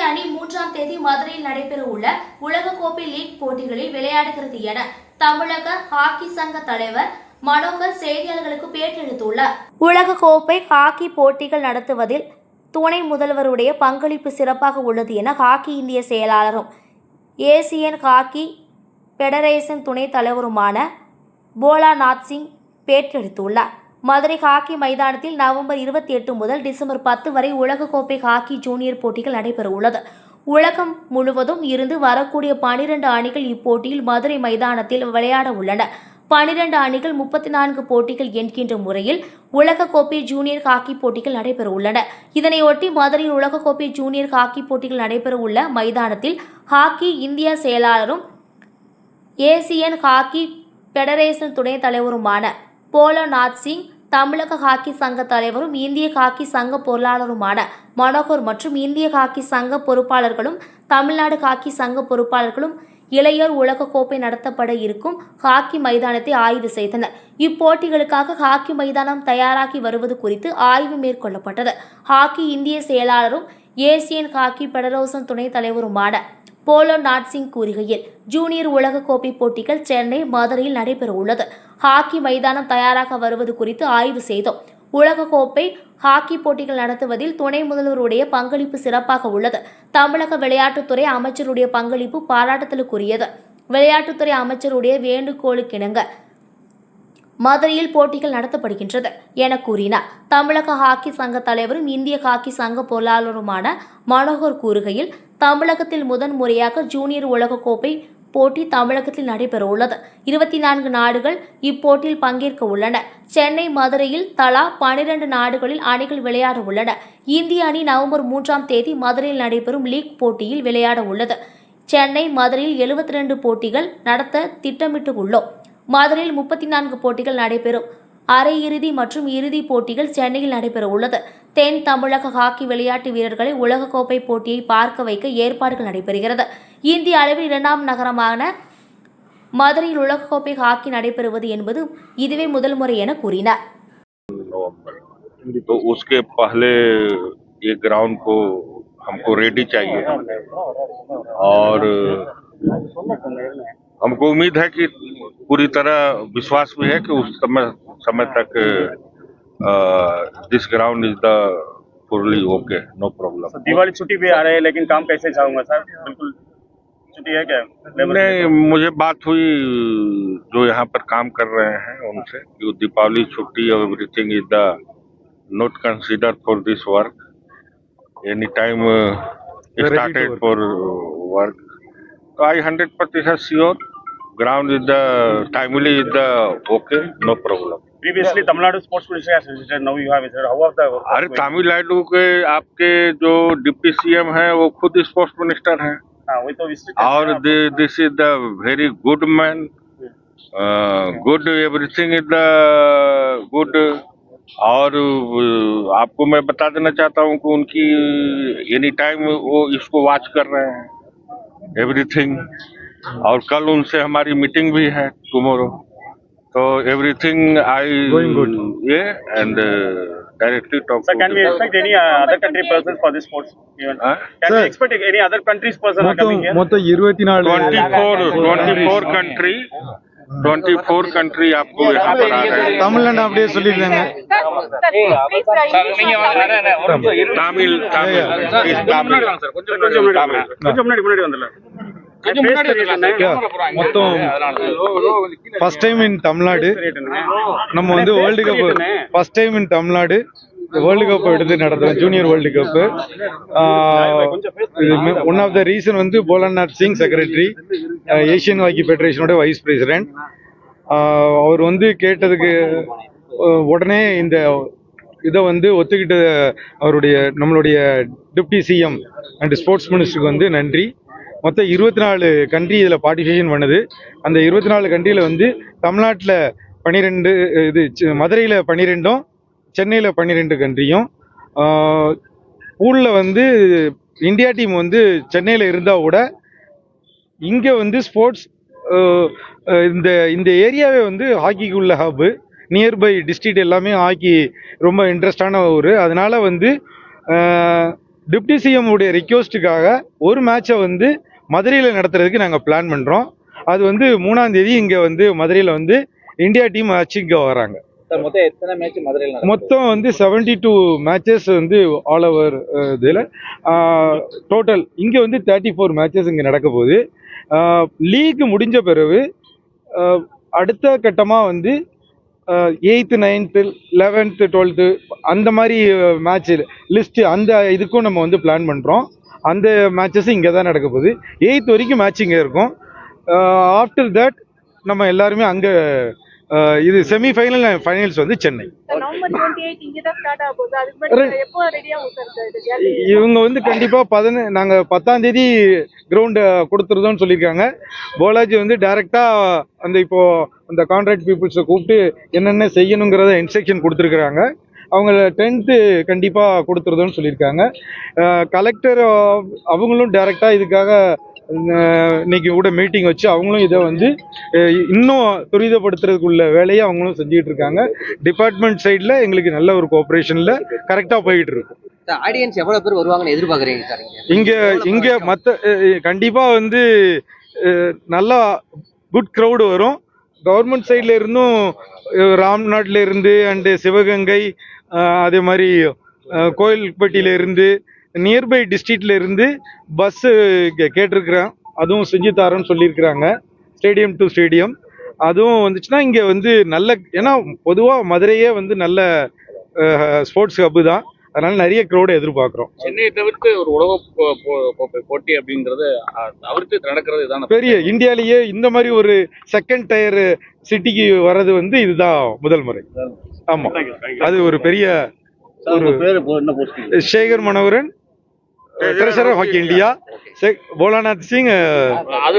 அணி 3ஆம் தேதி மதுரையில் நடைபெறவுள்ள உலகக்கோப்பை லீக் போட்டிகளில் விளையாடுகிறது என தமிழக ஹாக்கி சங்க தலைவர் மனோகர் செய்தியாளர்களுக்கு பேட்டியளித்துள்ளார். உலகக்கோப்பை ஹாக்கி போட்டிகள் நடத்துவதில் துணை முதல்வருடைய பங்களிப்பு சிறப்பாக உள்ளது என ஹாக்கி இந்திய செயலாளரும் ஏசியன் ஹாக்கி பெடரேஷன் துணைத் தலைவருமான போலாநாத் சிங் பேட்டியளித்துள்ளார். மதுரை ஹாக்கி மைதானத்தில் நவம்பர் 28 முதல் டிசம்பர் 10 வரை உலகக்கோப்பை ஹாக்கி ஜூனியர் போட்டிகள் நடைபெறவுள்ளது. உலகம் முழுவதும் இருந்து வரக்கூடிய 12 அணிகள் இப்போட்டியில் மதுரை மைதானத்தில் விளையாட உள்ளன. 12 அணிகள் 34 போட்டிகள் என்கின்ற முறையில் உலகக்கோப்பை ஜூனியர் ஹாக்கி போட்டிகள் நடைபெறவுள்ளன. இதனையொட்டி மதுரையில் உலகக்கோப்பை ஜூனியர் ஹாக்கி போட்டிகள் நடைபெறவுள்ள மைதானத்தில் ஹாக்கி இந்தியா செயலாளரும் ஏசியன் ஹாக்கி பெடரேஷன் துணைத் தலைவருமான போலாநாத் சிங், தமிழக ஹாக்கி சங்க தலைவரும் இந்திய ஹாக்கி சங்க பொருளாளருமான மனோகர் மற்றும் இந்திய ஹாக்கி சங்க பொறுப்பாளர்களும் தமிழ்நாடு ஹாக்கி சங்க பொறுப்பாளர்களும் இளையோர் உலகக்கோப்பை நடத்தப்பட இருக்கும் ஹாக்கி மைதானத்தை ஆய்வு செய்தனர். இப்போட்டிகளுக்காக ஹாக்கி மைதானம் தயாராகி வருவது குறித்து ஆய்வு மேற்கொள்ளப்பட்டது. ஹாக்கி இந்திய செயலாளரும் ஏசியன் ஹாக்கி பெடரேஷன் துணைத் தலைவருமான போலாநாத் சிங் கூறுகையில், ஜூனியர் உலகக்கோப்பை போட்டிகள் சென்னை, மதுரையில் நடைபெற உள்ளது. ஹாக்கி மைதானம் தயாராக வருவது குறித்து ஆய்வு செய்தோம். உலகக்கோப்பை ஹாக்கி போட்டிகள் நடத்துவதில் துணை முதல்வருடைய பங்களிப்பு சிறப்பாக உள்ளது. தமிழக விளையாட்டுத்துறை அமைச்சருடைய பங்களிப்பு பாராட்டுதலுக்குரியது. விளையாட்டுத்துறை அமைச்சருடைய வேண்டுகோளுக்கிணங்க மதுரையில் போட்டிகள் நடத்தப்படுகின்றது என கூறினார். தமிழக ஹாக்கி சங்க தலைவரும் இந்திய ஹாக்கி சங்க பொருளாளருமான மனோகர் கூறுகையில், தமிழகத்தில் முதன்முறையாக ஜூனியர் உலகக்கோப்பை போட்டி தமிழகத்தில் நடைபெறவுள்ளது. 24 நாடுகள் இப்போட்டியில் பங்கேற்க உள்ளன. சென்னை, மதுரையில் தலா 12 நாடுகளில் அணிகள் விளையாட உள்ளன. இந்திய அணி நவம்பர் 3ஆம் தேதி மதுரையில் நடைபெறும் லீக் போட்டியில் விளையாட உள்ளது. சென்னை, மதுரையில் 72 போட்டிகள் நடத்த திட்டமிட்டு உள்ளோம். மதுரையில் 34 போட்டிகள் நடைபெறும். அரையிறுதி மற்றும் இறுதி போட்டிகள் சென்னையில் நடைபெற உள்ளது. தென் தமிழக ஹாக்கி விளையாட்டு வீரர்களை உலகக்கோப்பை போட்டியை பார்க்க வைக்க ஏற்பாடுகள் நடைபெறுகிறது. இந்திய அளவில் 2ஆம் நகரமான மதுரையில் உலகக்கோப்பை ஹாக்கி நடைபெறுவது என்பது இதுவே முதல் முறை என கூறினார். तो उसके पहले ये ग्राउंड को हमको रेडी चाहिए और हमको उम्मीद है कि पूरी तरह विश्वास भी है कि उस समय तक this ground is the fully okay, no problem. Diwali छुट्टी भी आ रहे हैं, लेकिन काम कैसे जाऊंगा सर? बिल्कुल छुट्टी है क्या? नहीं, मुझे बात हुई जो यहाँ पर काम कर रहे हैं उनसे कि दीपावली छुट्टी और everything is the not consider for this work. Any time started for work. So I 100% sure ground is the timely is the okay, no problem. Previously Tamil Nadu Sports Ministry has visited, now you have visited. How was the work? अरे तमिलनाडु के आपके जो deputy CM है वो खुद sports minister हैं. हाँ, वही तो विजिट. और this is the very good man, good everything is the good. और आपको मैं बता देना चाहता हूँ कि उनकी एनी टाइम वो इसको वॉच कर रहे हैं एवरीथिंग. और कल उनसे हमारी मीटिंग भी है टुमारो. तो एवरीथिंग आई ये and directly talk. Sir, can we expect any other country persons for this sports event? Can we expect any other countries person coming here? மொத்தம் 24 country 24 country आपको यहाँ पर आ रहे हैं. தமிழ்நாடு அப்படியே சொல்லிருக்காங்க. மொத்தம் ஃபர்ஸ்ட் டைம் இன் தமிழ்நாடு நம்ம வந்து world cup first time in Tamil Nadu world cup எடுத்து நடத்துறோம். Junior world cup. One of the reason வந்து Bholanath Singh, secretary, Asian hockey ஃபெடரேஷனோட வைஸ் பிரசிடென்ட். அவர் வந்து கேட்டதுக்கு உடனே இந்த இதை வந்து ஒத்துக்கிட்ட நம்மளுடைய டிப்டி சிஎம் அண்ட் ஸ்போர்ட்ஸ் மினிஸ்டருக்கு வந்து நன்றி. மொத்தம் 24 கண்ட்ரி இதில் பார்ட்டிசிபேஷன் பண்ணுது. அந்த 24 கண்ட்ரியில் வந்து தமிழ்நாட்டில் 12, இது மதுரையில் 12, சென்னையில் 12 கண்ட்ரியும். பூலில் வந்து இந்தியா டீம் வந்து சென்னையில் இருந்தால் கூட இங்கே வந்து ஸ்போர்ட்ஸ் இந்த ஏரியாவே வந்து ஹாக்கிக்கு உள்ள ஹப்பு. நியர்பை டிஸ்ட்ரிக்ட் எல்லாமே ஹாக்கி ரொம்ப இன்ட்ரெஸ்டான ஊர். அதனால வந்து டிப்டி சிஎம் உடைய ரிக்வெஸ்ட்டுக்காக ஒரு மேட்சை வந்து மதுரையில் நடத்துறதுக்கு நாங்கள் பிளான் பண்ணுறோம். அது வந்து 3ஆம் தேதி இங்கே வந்து மதுரையில் வந்து இந்தியா டீம் ஆச்சு இங்கே வராங்க. மொத்தம் எத்தனை மேட்ச் மதுரையில் மொத்தம் வந்து 72 மேட்சஸ் வந்து ஆல் ஓவர் இதில் டோட்டல் இங்கே வந்து 34 மேட்சஸ் இங்கே நடக்க போகுது. லீக் முடிஞ்ச பிறகு அடுத்த கட்டமாக வந்து 8th 9th 11th 12th அந்த மாதிரி மேட்ச் லிஸ்ட் அந்த இதுக்கும் நம்ம வந்து பிளான் பண்ணுறோம். அந்த மேட்சஸ் இங்கே தான் நடக்க போகுது. 8th வரைக்கும் மேட்ச் இங்கே இருக்கும். ஆஃப்டர் தட் நம்ம எல்லாருமே அங்கே இது செமிஃபைனல் ஃபைனல்ஸ் வந்து சென்னை. நவம்பர் 28 இங்க தான் ஸ்டார்ட் ஆக போகுது. அதுக்கு முன்னாடி எப்போ ரெடி ஆகும் சார்? இவங்க வந்து கண்டிப்பாக நாங்கள் 10ஆம் தேதி கிரவுண்டு கொடுத்துருதோன்னு சொல்லியிருக்காங்க. போலாஜி வந்து டைரெக்டாக இப்போ அந்த கான்ட்ராக்ட் பீப்புள்ஸை கூப்பிட்டு என்னென்ன செய்யணுங்கிறத இன்ஸ்ட்ரக்ஷன் கொடுத்துருக்குறாங்க. அவங்க 10th கண்டிப்பாக கொடுத்துருதோன்னு சொல்லியிருக்காங்க. கலெக்டர் அவங்களும் டைரெக்டாக இதுக்காக இன்னைக்கு கூட மீட்டிங் வச்சு அவங்களும் இதை வந்து இன்னும் துரிதப்படுத்துறதுக்குள்ள வேலையை அவங்களும் செஞ்சுட்டு இருக்காங்க. டிபார்ட்மெண்ட் சைடில் எங்களுக்கு நல்ல ஒரு கோஆப்ரேஷனில் கரெக்டாக போயிட்டு இருக்கும். ஆடியன்ஸ் எவ்வளவு பேர் வருவாங்கன்னு எதிர்பார்க்குறீங்க சார்? இங்கே மற்ற கண்டிப்பாக வந்து நல்லா குட் க்ரௌடு வரும். கவர்மெண்ட் சைடில் இருந்தும் ராம்நாட்டில் இருந்து அண்டு சிவகங்கை அதே மாதிரி கோயில்பட்டியில இருந்து நியர்பை டிஸ்ட்ரிக்ட்ல இருந்து பஸ்ஸு கேட்டிருக்கிறேன். அதுவும் செஞ்சு தரேன்னு சொல்லியிருக்கிறாங்க. ஸ்டேடியம் டு ஸ்டேடியம் அதுவும் வந்துச்சுன்னா இங்கே வந்து நல்ல, ஏன்னா பொதுவாக மதுரையே வந்து நல்ல ஸ்போர்ட்ஸ் ஹப்பு தான். அதனால நிறைய க்ரௌடை எதிர்பார்க்குறோம். சென்னையை தவிர்த்து ஒரு உலக கோப்பை போட்டி அப்படிங்கிறது தவிர்த்து நடக்கிறது இதான் பெரிய இந்தியாலேயே இந்த மாதிரி ஒரு செகண்ட் டயர் சிட்டிக்கு வர்றது வந்து இதுதான் முதல் முறை. ஆமாம், அது ஒரு பெரிய Sekhar Manoharan, treasurer hockey India, Bholanath Singh. அது